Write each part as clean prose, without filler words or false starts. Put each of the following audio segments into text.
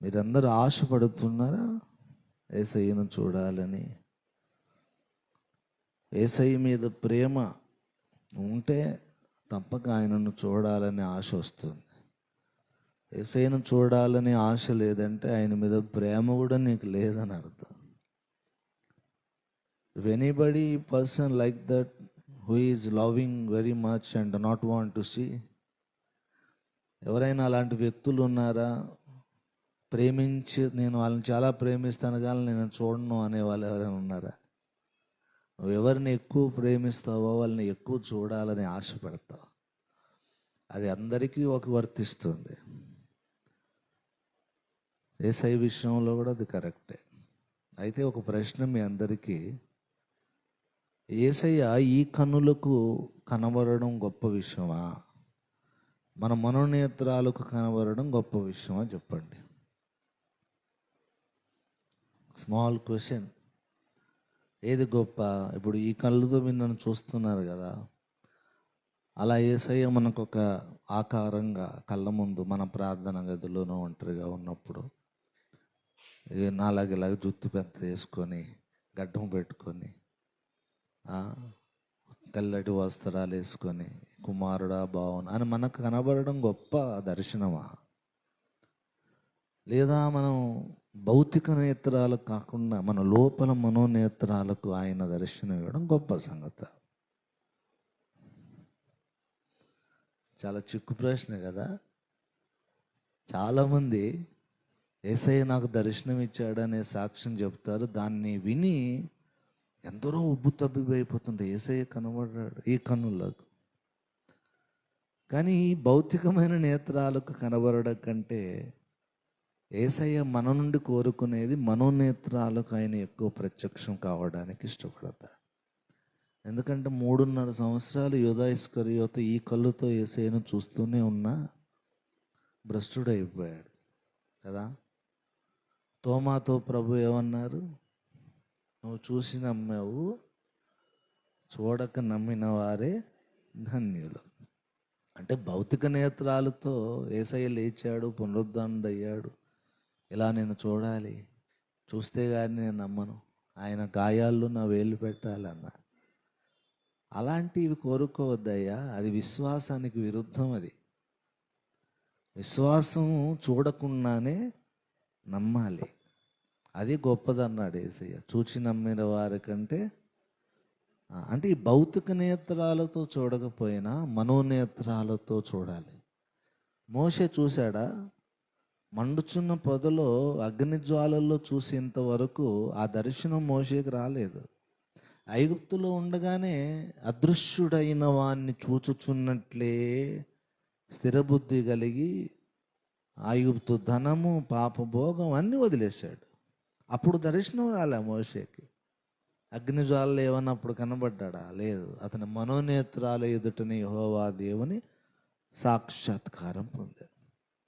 మీరందరూ ఆశపడుతున్నారా యేసయ్యను చూడాలని? యేసయ్య మీద ప్రేమ ఉంటే తప్పక ఆయనను చూడాలని ఆశ వస్తుంది. యేసయ్యను చూడాలని ఆశ లేదంటే ఆయన మీద ప్రేమ కూడా నీకు లేదని అర్థం. If anybody person like that who is loving very much and not want to see, ఎవరైనా అలాంటి వ్యక్తులు ఉన్నారా? నేను వాళ్ళని చాలా ప్రేమిస్తాను కానీ నేను చూడను అనే వాళ్ళు ఎవరైనా ఉన్నారా? నువ్వు ఎవరిని ఎక్కువ ప్రేమిస్తావో వాళ్ళని ఎక్కువ చూడాలని ఆశపడతావు. అది అందరికీ వర్తిస్తుంది. యేసయ్య విషయంలో కూడా అది కరెక్టే. అయితే ఒక ప్రశ్న మీ అందరికీ, యేసయ్య ఈ కన్నులకు కనబడడం గొప్ప విషయమా, మన మనోనేత్రాలకు కనబడడం గొప్ప విషయమా? చెప్పండి. Small question. ఏది గొప్ప? ఇప్పుడు ఈ కళ్ళుతో మీరు నన్ను చూస్తున్నారు కదా, అలా యేసయ్య మనకు ఒక ఆకారంగా కళ్ళ ముందు మన ప్రార్థన గదిలోనూ ఒంటరిగా ఉన్నప్పుడు నాలాగేలాగ జుత్తు పెద్ద వేసుకొని గడ్డం పెట్టుకొని తెల్లటి వస్త్రాలు వేసుకొని కుమారుడా బావును అని మనకు కనబడడం గొప్ప దర్శనమా? లేదా మనం భౌతిక నేత్రాలకు కాకుండా మన లోపల మనోనేత్రాలకు ఆయన దర్శనం ఇవ్వడం గొప్ప సంగతి? చాలా చిక్కు ప్రశ్న కదా. చాలామంది యేసయ్య నాకు దర్శనం ఇచ్చాడనే సాక్ష్యం చెప్తారు. దాన్ని విని ఎందరో ఉబ్బు తబ్బిబైపోతుంటే యేసయ్య కనబడ్డాడు ఈ కన్నులకు. కానీ ఈ భౌతికమైన నేత్రాలకు కనబడడం కంటే యేసయ్య మన నుండి కోరుకునేది మనోనేత్రాలకు ఆయన ఎక్కువ ప్రత్యక్షం కావడానికి ఇష్టపడతాడు. ఎందుకంటే 3.5 సంవత్సరాలు యూదా ఇస్కరియోత ఈ కళ్ళుతో యేసయ్యను చూస్తూనే ఉన్నా భ్రష్టుడైపోయాడు కదా. తోమాతో ప్రభు ఏమన్నారు? నువ్వు చూసి నమ్మావు, చూడక నమ్మిన వారే ధన్యులు. అంటే భౌతిక నేత్రాలతో యేసయ్య లేచాడు, పునరుద్ధరణుడయ్యాడు, ఇలా నేను చూడాలి, చూస్తే కానీ నేను నమ్మను, ఆయన గాయాల్లో నా వేలు పెట్టాలన్నా. అలాంటివి కోరుకోవద్దయ్యా, అది విశ్వాసానికి విరుద్ధం. అది విశ్వాసం చూడకుండానే నమ్మాలి, అది గొప్పదన్నాడు యేసయ్య. చూచి నమ్మిన వారి కంటే అంటే ఈ భౌతిక నేత్రాలతో చూడకపోయినా మనోనేత్రాలతో చూడాలి. మోషే చూశాడా? మండుచున్న పొదలో అగ్ని జ్వాలల్లో చూసేంతవరకు ఆ దర్శనం మోషేకి రాలేదు. ఐగుప్తులో ఉండగానే అదృశ్యుడైన వాణ్ణి చూచుచున్నట్లే స్థిరబుద్ధి కలిగి ఐగుప్తు ధనము పాపభోగం అన్నీ వదిలేశాడు. అప్పుడు దర్శనం రాలే మోషేకి. అగ్నిజ్వాలలు ఏమన్నప్పుడు కనబడ్డా? లేదు. అతని మనోనేత్రాల ఎదుటని యెహోవా దేవుని సాక్షాత్కారం పొందాడు.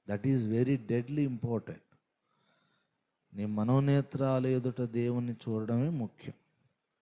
That is very deadly important. నీ మనోనేత్రాల ఎదుట దేవుని చూడడమే ముఖ్యం.